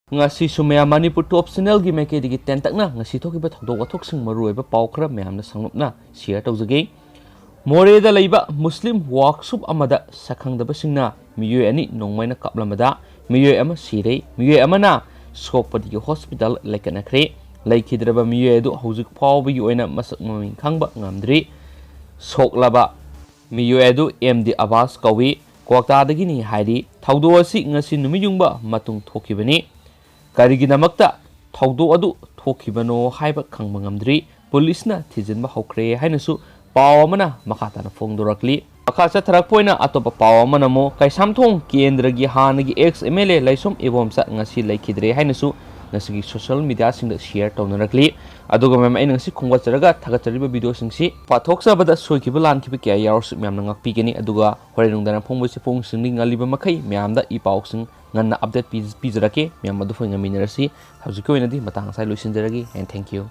ngasi sumaya Manipur top channel gi meke digi ten takna ngasi thoki ba thokdo wathok sing maru eba paw khara myam na sangnupna share tawjage more da leiba muslim workshop amada sakhang da basingna miyoi ani nongmeina kaplamada miyoi ama sire miyoi amana skopadi hospital lekana khre laikhidraba miyoi du haujuk pawbi oina masak maming khangba ngamdri soklaba miyoi adu MD Abbas kawi kwakta dagi ni hairi thaudo asi ngasi numiyungba matung thokibani kariginamakta thaudo adu thokibano haiba khangba ngamdri police na thijinba hokre hainasu paw amana makhatana phongdorakli akha tharak poina atopa paw amana mo kaisamthong kendra gi hanagi ex MLA laisom ebomsa ngasi laikhidre hainasu ngasi social media sing share tawnarakli aduga mem ai ngasi khongwa charaga thagachariba video singsi pathoksa bada soikiba lankiba kya yarus myamna ngakpi geni aduga horenungdana phongbosi phong singni ngaliba makai myamda I paw sing nganna update pizarake myamadu phonga minarasi haujuko inadi matang sai loisinjaragi and thank you.